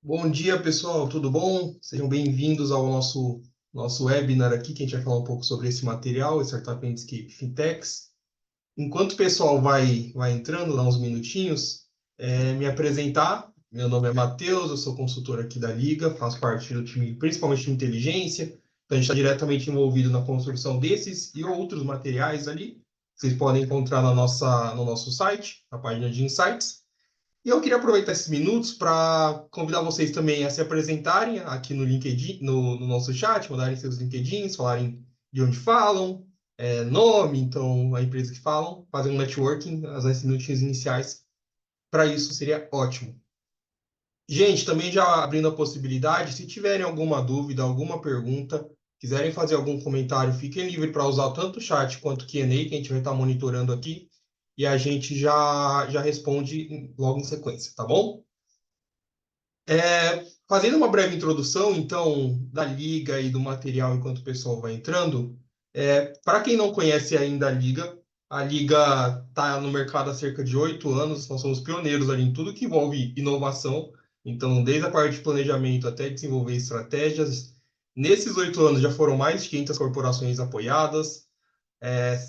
Bom dia, pessoal, tudo bom? Sejam bem-vindos ao nosso webinar aqui, que a gente vai falar um pouco sobre esse material, Startup Landscape Fintechs. Enquanto o pessoal vai entrando, dá uns minutinhos, me apresentar. Meu nome é Matheus, eu sou consultor aqui da Liga, faço parte do time, principalmente de inteligência, então a gente está diretamente envolvido na construção desses e outros materiais ali. Vocês podem encontrar no nosso site, na página de Insights. E eu queria aproveitar esses minutos para convidar vocês também a se apresentarem aqui no LinkedIn, no nosso chat, mandarem seus LinkedIns, falarem de onde falam, nome, então, a empresa que falam, fazer um networking, as 10 minutinhos iniciais. Para isso seria ótimo. Gente, também já abrindo a possibilidade, se tiverem alguma dúvida, alguma pergunta, quiserem fazer algum comentário, fiquem livres para usar tanto o chat quanto o Q&A, que a gente vai estar monitorando aqui, e a gente já responde logo em sequência, tá bom? Fazendo uma breve introdução, então, da liga e do material enquanto o pessoal vai entrando, para quem não conhece ainda a liga está no mercado há cerca de 8 anos, nós somos pioneiros ali em tudo que envolve inovação, então, desde a parte de planejamento até desenvolver estratégias. Nesses 8 anos já foram mais de 500 corporações apoiadas,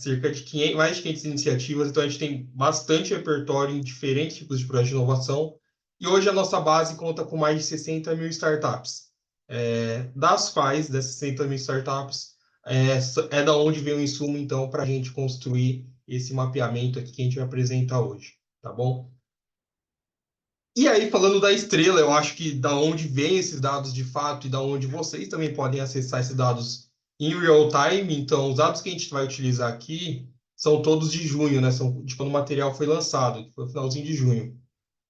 cerca de 500, mais de 500 iniciativas, então a gente tem bastante repertório em diferentes tipos de projetos de inovação. E hoje a nossa base conta com mais de 60 mil startups. Das quais, dessas 60 mil startups, é da onde vem o insumo, então, para a gente construir esse mapeamento aqui que a gente vai apresentar hoje, tá bom? E aí, falando da estrela, eu acho que da onde vem esses dados de fato e da onde vocês também podem acessar esses dados em real time. Então, os dados que a gente vai utilizar aqui são todos de junho, né? São de quando o material foi lançado, que foi no finalzinho de junho.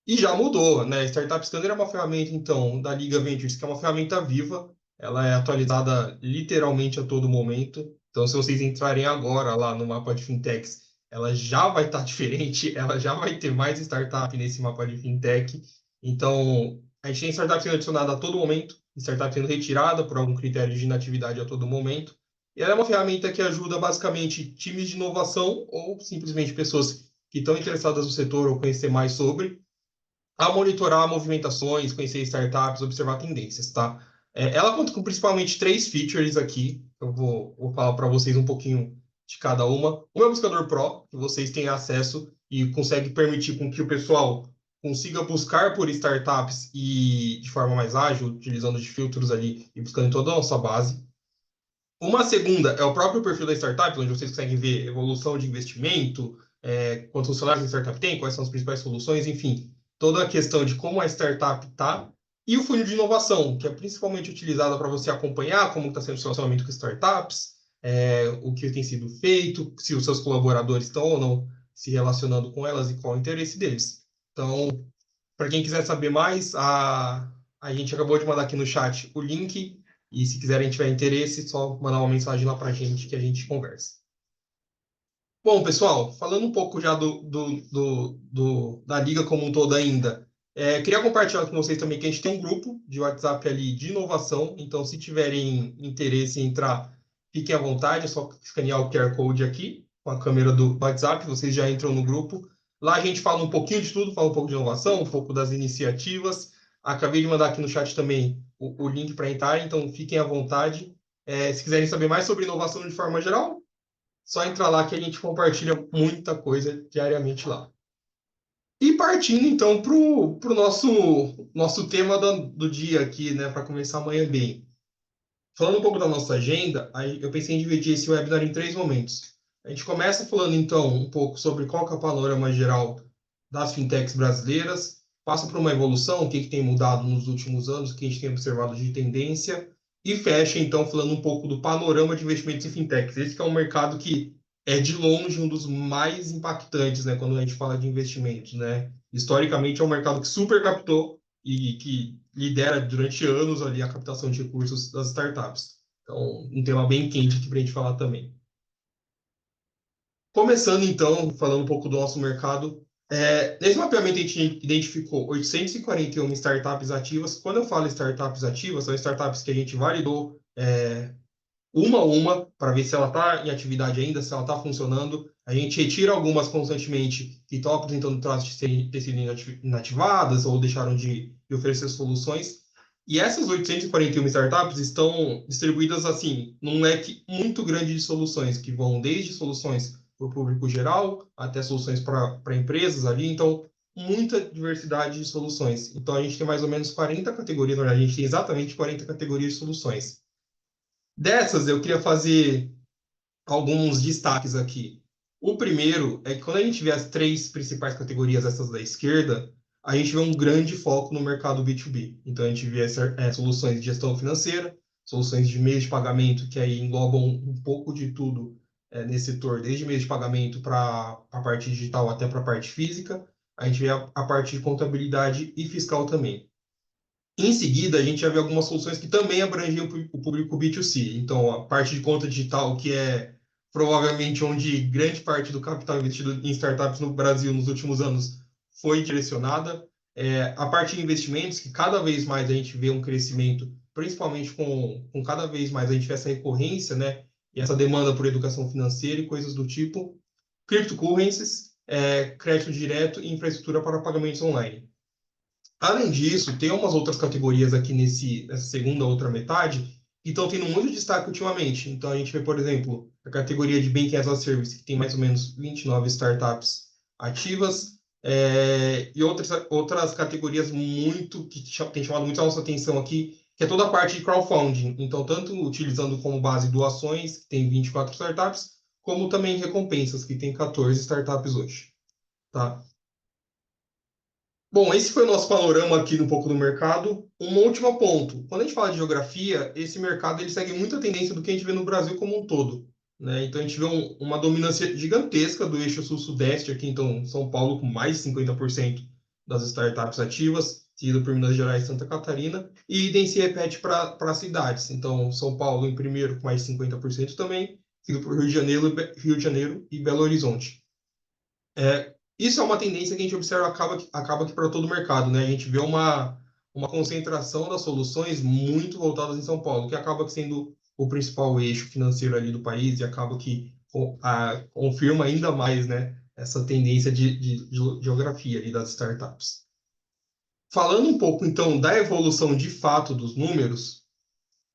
E já mudou, né? Startup Scanner é uma ferramenta, então, da Liga Ventures, que é uma ferramenta viva. Ela é atualizada literalmente a todo momento. Então, se vocês entrarem agora lá no mapa de fintechs, ela já vai estar diferente, ela já vai ter mais startup nesse mapa de fintech. Então, a gente tem startup sendo adicionada a todo momento, startup sendo retirada por algum critério de inatividade a todo momento. E ela é uma ferramenta que ajuda basicamente times de inovação ou simplesmente pessoas que estão interessadas no setor ou conhecer mais sobre a monitorar movimentações, conhecer startups, observar tendências, tá? Ela conta com principalmente três features aqui. Eu vou falar para vocês um pouquinho de cada uma. Uma é o Buscador Pro, que vocês têm acesso e consegue permitir com que o pessoal consiga buscar por startups e de forma mais ágil, utilizando de filtros ali e buscando em toda a nossa base. Uma segunda é o próprio perfil da startup, onde vocês conseguem ver evolução de investimento, quantos funcionários a startup tem, quais são as principais soluções, enfim, toda a questão de como a startup está. E o funil de inovação, que é principalmente utilizado para você acompanhar como está sendo o relacionamento com startups, o que tem sido feito, se os seus colaboradores estão ou não se relacionando com elas e qual é o interesse deles. Então, para quem quiser saber mais, a gente acabou de mandar aqui no chat o link. E se quiserem tiver interesse, só mandar uma mensagem lá para a gente que a gente conversa. Bom, pessoal, falando um pouco já da liga como um todo ainda, queria compartilhar com vocês também que a gente tem um grupo de WhatsApp ali de inovação, então se tiverem interesse em entrar, fiquem à vontade, é só escanear o QR Code aqui com a câmera do WhatsApp, vocês já entram no grupo. Lá a gente fala um pouquinho de tudo, fala um pouco de inovação, um pouco das iniciativas. Acabei de mandar aqui no chat também o link para entrar, então fiquem à vontade. Se quiserem saber mais sobre inovação de forma geral, só entrar lá que a gente compartilha muita coisa diariamente lá. E partindo então para o nosso tema do dia aqui, né, para começar amanhã bem. Falando um pouco da nossa agenda, aí eu pensei em dividir esse webinar em três momentos. A gente começa falando então um pouco sobre qual que é o panorama geral das fintechs brasileiras, passa por uma evolução, o que tem mudado nos últimos anos, o que a gente tem observado de tendência, e fecha então falando um pouco do panorama de investimentos em fintechs. Esse que é um mercado que é de longe um dos mais impactantes, né, quando a gente fala de investimentos, né? Historicamente é um mercado que super captou e que lidera durante anos ali a captação de recursos das startups. Então, um tema bem quente aqui para a gente falar também. Começando então, falando um pouco do nosso mercado, nesse mapeamento a gente identificou 841 startups ativas. Quando eu falo startups ativas, são startups que a gente validou uma a uma para ver se ela está em atividade ainda, se ela está funcionando. A gente retira algumas constantemente que estão apresentando traços de ter sido inativadas ou deixaram de oferecer soluções. E essas 841 startups estão distribuídas assim, num leque muito grande de soluções, que vão desde soluções para o público geral até soluções para empresas ali. Então, muita diversidade de soluções. Então, a gente tem mais ou menos 40 categorias, na verdade, a gente tem exatamente 40 categorias de soluções. Dessas, eu queria fazer alguns destaques aqui. O primeiro é que quando a gente vê as três principais categorias, essas da esquerda, a gente vê um grande foco no mercado B2B. Então, a gente vê soluções de gestão financeira, soluções de meios de pagamento, que aí englobam um pouco de tudo nesse setor, desde meios de pagamento para a parte digital até para a parte física. A gente vê a parte de contabilidade e fiscal também. Em seguida, a gente já vê algumas soluções que também abrangem o público B2C. Então, a parte de conta digital, que é provavelmente onde grande parte do capital investido em startups no Brasil nos últimos anos foi direcionada. A parte de investimentos, que cada vez mais a gente vê um crescimento, principalmente com cada vez mais a gente vê essa recorrência, né? E essa demanda por educação financeira e coisas do tipo. Cryptocurrencies, crédito direto e infraestrutura para pagamentos online. Além disso, tem umas outras categorias aqui nessa segunda outra metade que estão tendo muito destaque ultimamente. Então, a gente vê, por exemplo, a categoria de Banking as a Service, que tem mais ou menos 29 startups ativas, e outras categorias muito que têm chamado muito a nossa atenção aqui, que é toda a parte de crowdfunding. Então, tanto utilizando como base doações, que tem 24 startups, como também recompensas, que tem 14 startups hoje. Tá? Bom, esse foi o nosso panorama aqui um pouco do mercado. Um último ponto. Quando a gente fala de geografia, esse mercado ele segue muita tendência do que a gente vê no Brasil como um todo, né? Então a gente vê uma dominância gigantesca do eixo sul-sudeste aqui, então São Paulo com mais de 50% das startups ativas, seguido por Minas Gerais e Santa Catarina, e idem se repete para as cidades. Então São Paulo em primeiro com mais de 50% também, seguido por Rio de Janeiro e Belo Horizonte. Isso é uma tendência que a gente observa acaba que para todo o mercado, né? A gente vê uma concentração das soluções muito voltadas em São Paulo, que acaba sendo o principal eixo financeiro ali do país e acaba que confirma ainda mais, né, essa tendência de geografia ali das startups. Falando um pouco, então, da evolução de fato dos números,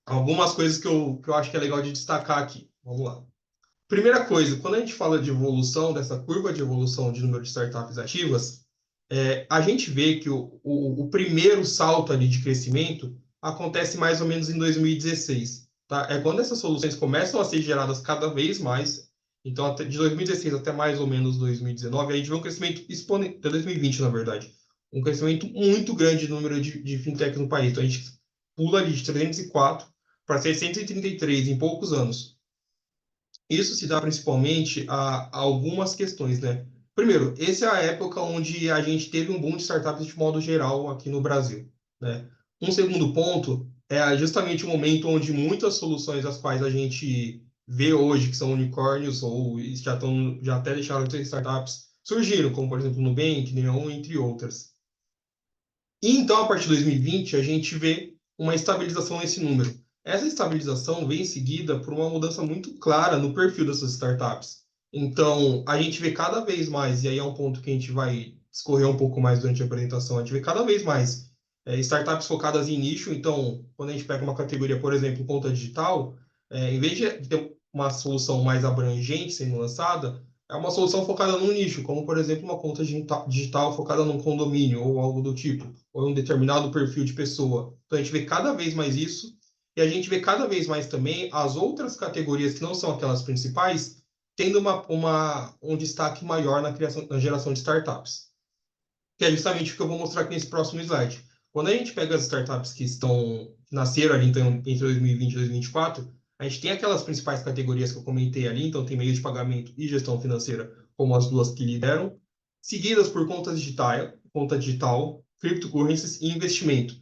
algumas coisas que eu acho que é legal de destacar aqui. Vamos lá. Primeira coisa, quando a gente fala de evolução, dessa curva de evolução de número de startups ativas, a gente vê que o primeiro salto ali de crescimento acontece mais ou menos em 2016. Tá? É quando essas soluções começam a ser geradas cada vez mais. Então, de 2016 até mais ou menos 2019, a gente vê um crescimento exponencial, até 2020, na verdade, um crescimento muito grande do número de fintechs no país. Então, a gente pula ali de 304 para 633 em poucos anos. Isso se dá principalmente a algumas questões, né? Primeiro, essa é a época onde a gente teve um boom de startups de modo geral aqui no Brasil, né? Um segundo ponto é justamente o momento onde muitas soluções as quais a gente vê hoje que são unicórnios ou já até deixaram de ser startups surgiram, como por exemplo Nubank, Neon, entre outras. E então, a partir de 2020, a gente vê uma estabilização nesse número. Essa estabilização vem seguida por uma mudança muito clara no perfil dessas startups. Então, a gente vê cada vez mais, e aí é um ponto que a gente vai discorrer um pouco mais durante a apresentação, a gente vê cada vez mais startups focadas em nicho. Então, quando a gente pega uma categoria, por exemplo, conta digital, em vez de ter uma solução mais abrangente sendo lançada, é uma solução focada num nicho, como, por exemplo, uma conta digital focada num condomínio ou algo do tipo ou um determinado perfil de pessoa. Então a gente vê cada vez mais isso e a gente vê cada vez mais também as outras categorias que não são aquelas principais tendo um destaque maior na geração de startups, que é justamente o que eu vou mostrar aqui nesse próximo slide. Quando a gente pega as startups que nasceram ali então, entre 2020 e 2024, a gente tem aquelas principais categorias que eu comentei ali, então tem meio de pagamento e gestão financeira como as duas que lideram, seguidas por conta digital, cryptocurrencies e investimento.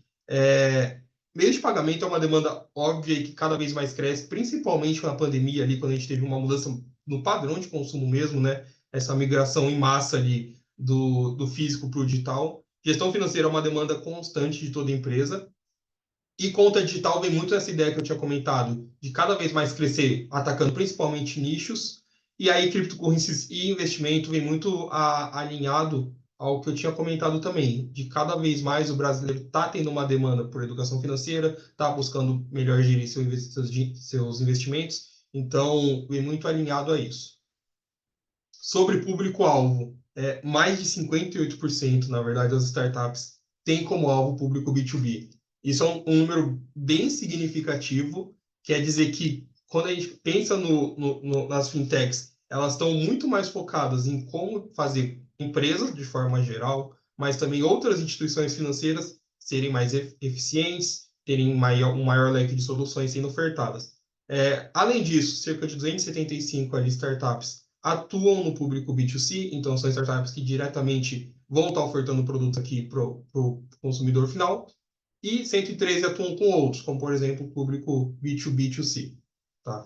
Meio de pagamento é uma demanda óbvia e que cada vez mais cresce, principalmente com a pandemia ali, quando a gente teve uma mudança no padrão de consumo mesmo, né? Essa migração em massa ali do físico para o digital. Gestão financeira é uma demanda constante de toda empresa. E conta digital vem muito nessa ideia que eu tinha comentado, de cada vez mais crescer, atacando principalmente nichos. E aí, criptocurrencies e investimento vem muito alinhado ao que eu tinha comentado também, de cada vez mais o brasileiro está tendo uma demanda por educação financeira, está buscando melhor gerir seus investimentos, então vem muito alinhado a isso. Sobre público-alvo, mais de 58%, na verdade, das startups têm como alvo público B2B. Isso é um número bem significativo, quer dizer que quando a gente pensa nas fintechs, elas estão muito mais focadas em como fazer empresas, de forma geral, mas também outras instituições financeiras serem mais eficientes, terem um maior leque de soluções sendo ofertadas. Além disso, cerca de 275 ali, startups atuam no público B2C, então são startups que diretamente vão estar ofertando produtos aqui para o consumidor final, e 113 atuam com outros, como por exemplo o público B2B2C. Tá?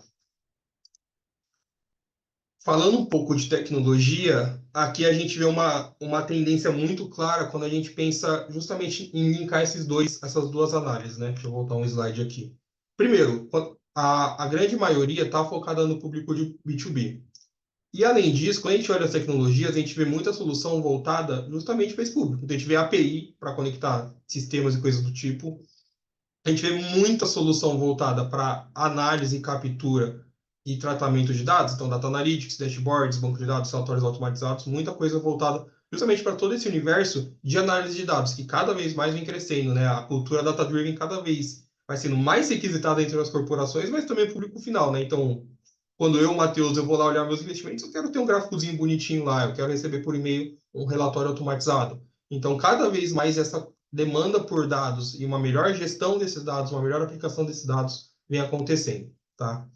Falando um pouco de tecnologia, aqui a gente vê uma tendência muito clara quando a gente pensa justamente em linkar essas duas análises, né? Deixa eu voltar um slide aqui. Primeiro, a grande maioria está focada no público de B2B. E além disso, quando a gente olha as tecnologias, a gente vê muita solução voltada justamente para esse público. Então, a gente vê API para conectar sistemas e coisas do tipo. A gente vê muita solução voltada para análise, captura e tratamento de dados. Então, data analytics, dashboards, banco de dados, relatórios automatizados, muita coisa voltada justamente para todo esse universo de análise de dados, que cada vez mais vem crescendo, né? A cultura data-driven cada vez vai sendo mais requisitada entre as corporações, mas também o público final, né? Então, quando eu, Matheus, eu vou lá olhar meus investimentos, eu quero ter um gráficozinho bonitinho lá, eu quero receber por e-mail um relatório automatizado. Então, cada vez mais essa demanda por dados e uma melhor gestão desses dados, uma melhor aplicação desses dados vem acontecendo, tá?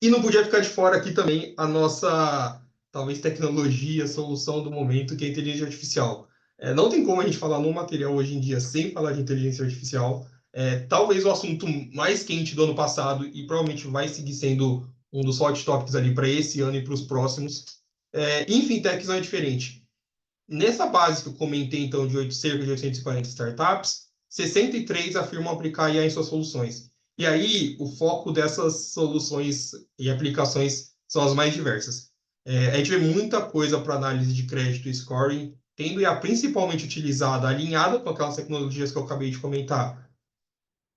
E não podia ficar de fora aqui também a nossa, talvez, tecnologia, solução do momento, que é a inteligência artificial. Não tem como a gente falar num material hoje em dia sem falar de inteligência artificial. Talvez o assunto mais quente do ano passado e provavelmente vai seguir sendo um dos hot topics ali para esse ano e para os próximos. Em fintechs não é diferente. Nessa base que eu comentei, então, cerca de 840 startups, 63 afirmam aplicar IA em suas soluções. E aí, o foco dessas soluções e aplicações são as mais diversas. A gente vê muita coisa para análise de crédito e scoring, tendo IA principalmente utilizada, alinhada com aquelas tecnologias que eu acabei de comentar,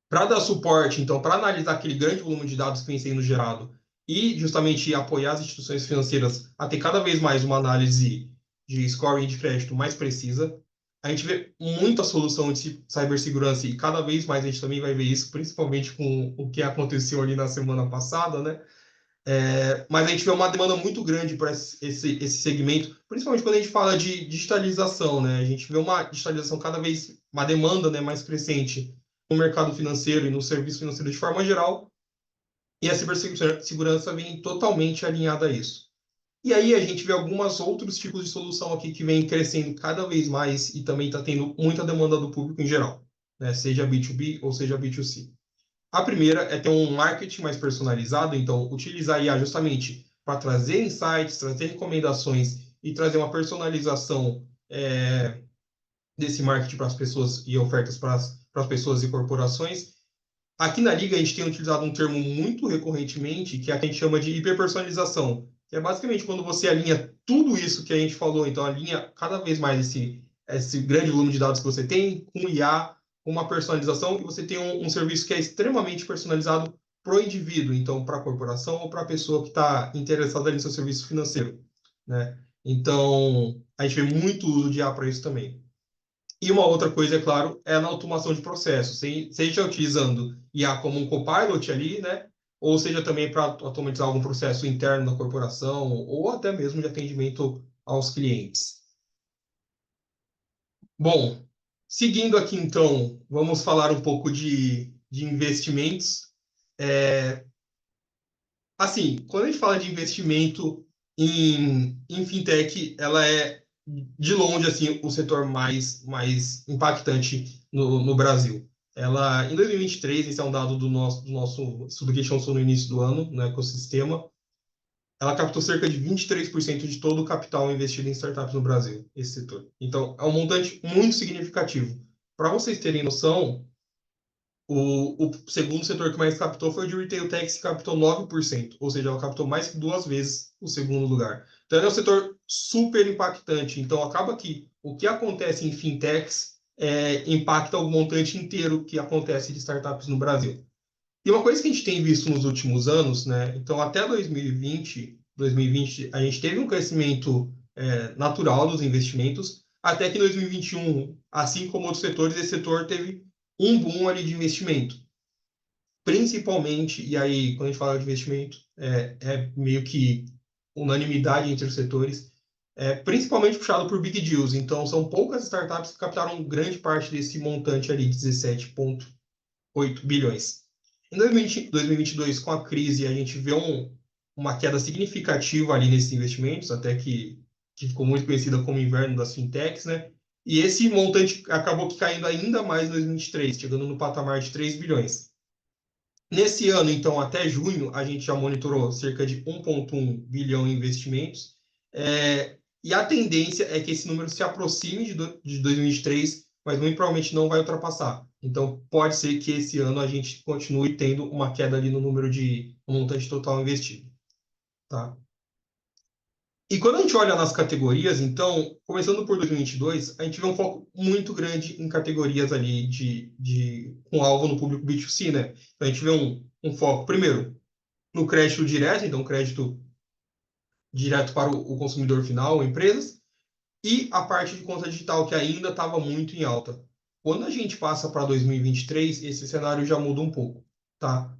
para dar suporte, então, para analisar aquele grande volume de dados que vem sendo gerado e justamente apoiar as instituições financeiras a ter cada vez mais uma análise de scoring de crédito mais precisa. A gente vê muita solução de cibersegurança e cada vez mais a gente também vai ver isso, principalmente com o que aconteceu ali na semana passada, né? Mas a gente vê uma demanda muito grande para esse segmento, principalmente quando a gente fala de digitalização, né? A gente vê uma digitalização cada vez, uma demanda, né, mais crescente no mercado financeiro e no serviço financeiro de forma geral, e a cibersegurança vem totalmente alinhada a isso. E aí a gente vê alguns outros tipos de solução aqui que vem crescendo cada vez mais e também está tendo muita demanda do público em geral, né? Seja B2B ou seja B2C. A primeira é ter um marketing mais personalizado, então utilizar a IA justamente para trazer insights, trazer recomendações e trazer uma personalização desse marketing para as pessoas e ofertas para as pessoas e corporações. Aqui na Liga a gente tem utilizado um termo muito recorrentemente, que é a que a gente chama de hiperpersonalização, que é basicamente quando você alinha tudo isso que a gente falou, então alinha cada vez mais esse grande volume de dados que você tem com IA, com uma personalização, e você tem um serviço que é extremamente personalizado para o indivíduo, então para a corporação ou para a pessoa que está interessada no seu serviço financeiro, né? Então, a gente vê muito uso de IA para isso também. E uma outra coisa, é claro, é na automação de processos, seja utilizando IA como um copilot ali, né? Ou seja também para automatizar algum processo interno da corporação, ou até mesmo de atendimento aos clientes. Bom, seguindo aqui então, vamos falar um pouco de investimentos. Assim, quando a gente fala de investimento em fintech, ela é de longe assim o setor mais impactante no Brasil. Ela, em 2023, esse é um dado do nosso estudo que a gente lançou no início do ano, no ecossistema, ela captou cerca de 23% de todo o capital investido em startups no Brasil, esse setor. Então, é um montante muito significativo. Para vocês terem noção, O segundo setor que mais captou foi o de Retail Techs, que captou 9%, ou seja, ela captou mais que 2 vezes o segundo lugar. Então, é um setor super impactante. Então, acaba que o que acontece em fintechs impacta o montante inteiro que acontece de startups no Brasil. E uma coisa que a gente tem visto nos últimos anos, né? Então, até 2020, a gente teve um crescimento natural dos investimentos, até que em 2021, assim como outros setores, esse setor teve um boom ali de investimento. Principalmente, e aí, quando a gente fala de investimento, é meio que unanimidade entre os setores, principalmente puxado por Big Deals. Então, são poucas startups que captaram grande parte desse montante ali, 17,8 bilhões. Em 2022, com a crise, a gente vê uma queda significativa ali nesses investimentos, até que ficou muito conhecida como inverno das fintechs, né? E esse montante acabou caindo ainda mais em 2023, chegando no patamar de 3 bilhões. Nesse ano, então, até junho, a gente já monitorou cerca de 1,1 bilhão em investimentos. E a tendência é que esse número se aproxime de 2023, mas muito provavelmente não vai ultrapassar. Então, pode ser que esse ano a gente continue tendo uma queda ali no número de montante total investido. Tá? E quando a gente olha nas categorias, então, começando por 2022, a gente vê um foco muito grande em categorias ali com alvo no público B2C, né? Então, a gente vê um foco, primeiro, no crédito direto, então crédito direto para o consumidor final, empresas, e a parte de conta digital, que ainda estava muito em alta. Quando a gente passa para 2023, esse cenário já muda um pouco, tá?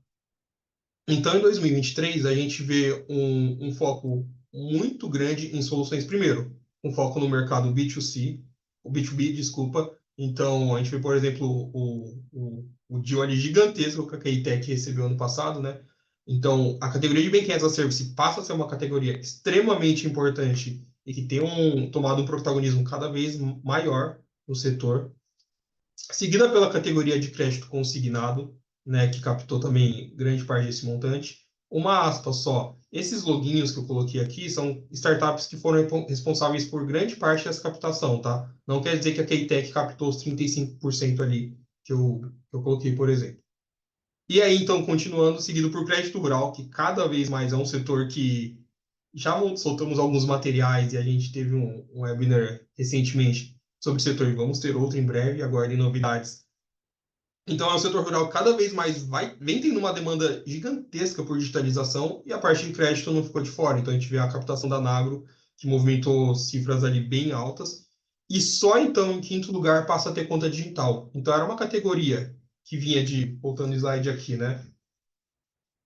Então, em 2023, a gente vê um foco muito grande em soluções, primeiro, um foco no mercado B2C, o B2B, desculpa. Então, a gente vê, por exemplo, o deal ali gigantesco que a Keitech recebeu ano passado, né? Então, a categoria de Banking as a Service passa a ser uma categoria extremamente importante e que tem tomado um protagonismo cada vez maior no setor, seguida pela categoria de crédito consignado, né, que captou também grande parte desse montante. Uma aspa só, esses loginhos que eu coloquei aqui são startups que foram responsáveis por grande parte dessa captação, tá? Não quer dizer que a Keitech captou os 35% ali que eu coloquei, por exemplo. E aí, então, continuando, seguido por crédito rural, que cada vez mais é um setor que já soltamos alguns materiais e a gente teve um webinar recentemente sobre o setor e vamos ter outro em breve, aguardem novidades. Então, é um setor rural que cada vez mais vem tendo uma demanda gigantesca por digitalização e a parte de crédito não ficou de fora. Então, a gente vê a captação da Nagro, que movimentou cifras ali bem altas. E só então, em quinto lugar, passa a ter conta digital. Então, era uma categoria que vinha voltando o slide aqui, né?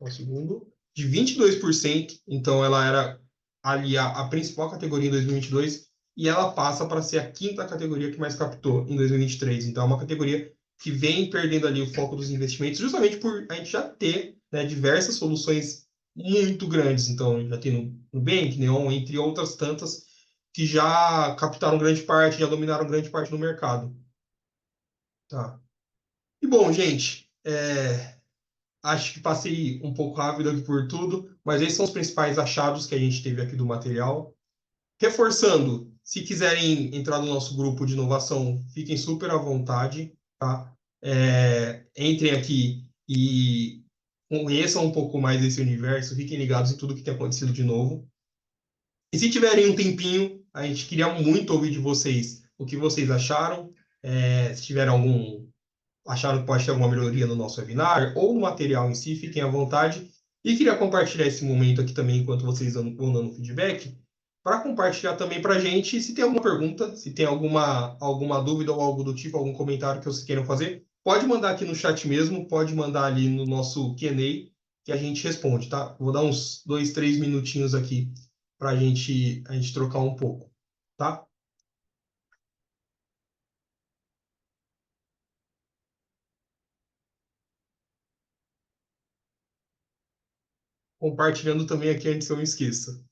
Um segundo, de 22%. Então, ela era ali a principal categoria em 2022 e ela passa para ser a quinta categoria que mais captou em 2023. Então, é uma categoria que vem perdendo ali o foco dos investimentos, justamente por a gente já ter, né, diversas soluções muito grandes. Então, já tem no Nubank, Neon, entre outras tantas, que já captaram grande parte, já dominaram grande parte do mercado. Tá. E bom, gente, acho que passei um pouco rápido aqui por tudo, mas esses são os principais achados que a gente teve aqui do material. Reforçando, se quiserem entrar no nosso grupo de inovação, fiquem super à vontade, tá? Entrem aqui e conheçam um pouco mais desse universo, fiquem ligados em tudo que tem acontecido de novo. E se tiverem um tempinho, a gente queria muito ouvir de vocês o que vocês acharam, se tiverem acharam que pode ter alguma melhoria no nosso webinar ou no material em si, fiquem à vontade. E queria compartilhar esse momento aqui também, enquanto vocês vão dando feedback, para compartilhar também para a gente. Se tem alguma pergunta, se tem alguma dúvida ou algo do tipo, algum comentário que vocês queiram fazer, pode mandar aqui no chat mesmo, pode mandar ali no nosso Q&A que a gente responde, tá? Vou dar uns 2, 3 minutinhos aqui para a gente trocar um pouco, tá? Compartilhando também aqui antes que eu me esqueça.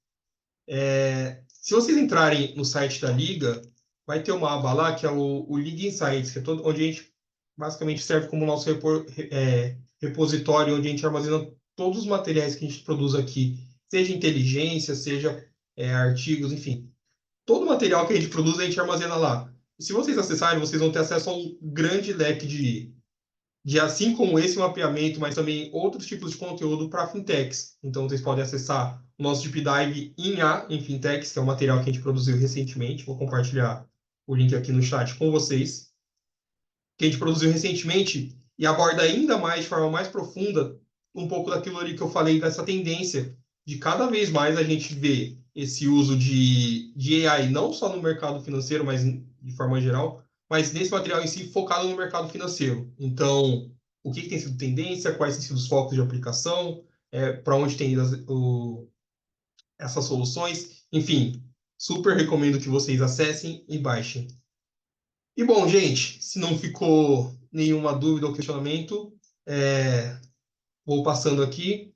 Se vocês entrarem no site da Liga, vai ter uma aba lá que é o Liga Insights, que é onde a gente basicamente serve como nosso repositório, onde a gente armazena todos os materiais que a gente produz aqui, seja inteligência, seja artigos, enfim. Todo o material que a gente produz, a gente armazena lá. E se vocês acessarem, vocês vão ter acesso a um grande leque de assim como esse mapeamento, mas também outros tipos de conteúdo para fintechs. Então, vocês podem acessar o nosso Deep Dive em fintechs, que é um material que a gente produziu recentemente. Vou compartilhar o link aqui no chat com vocês. Que a gente produziu recentemente e aborda ainda mais, de forma mais profunda, um pouco daquilo ali que eu falei, dessa tendência de cada vez mais a gente ver esse uso de AI, não só no mercado financeiro, mas de forma geral, mas nesse material em si focado no mercado financeiro. Então, o que tem sido tendência, quais têm sido os focos de aplicação, para onde tem ido essas soluções, enfim, super recomendo que vocês acessem e baixem. E bom, gente, se não ficou nenhuma dúvida ou questionamento, vou passando aqui.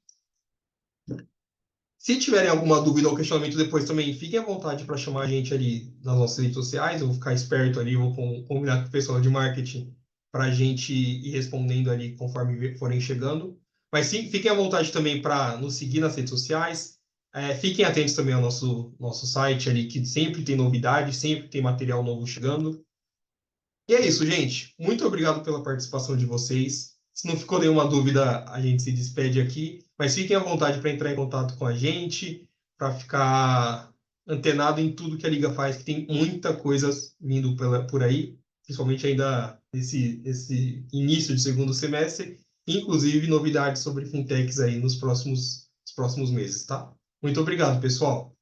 Se tiverem alguma dúvida ou questionamento depois também, fiquem à vontade para chamar a gente ali nas nossas redes sociais. Eu vou ficar esperto ali, vou combinar com o pessoal de marketing para a gente ir respondendo ali conforme forem chegando. Mas sim, fiquem à vontade também para nos seguir nas redes sociais. Fiquem atentos também ao nosso site ali, que sempre tem novidade, sempre tem material novo chegando. E é isso, gente. Muito obrigado pela participação de vocês. Se não ficou nenhuma dúvida, a gente se despede aqui. Mas fiquem à vontade para entrar em contato com a gente, para ficar antenado em tudo que a Liga faz, que tem muita coisa vindo por aí, principalmente ainda esse início de segundo semestre, inclusive novidades sobre fintechs aí nos próximos meses, tá? Muito obrigado, pessoal.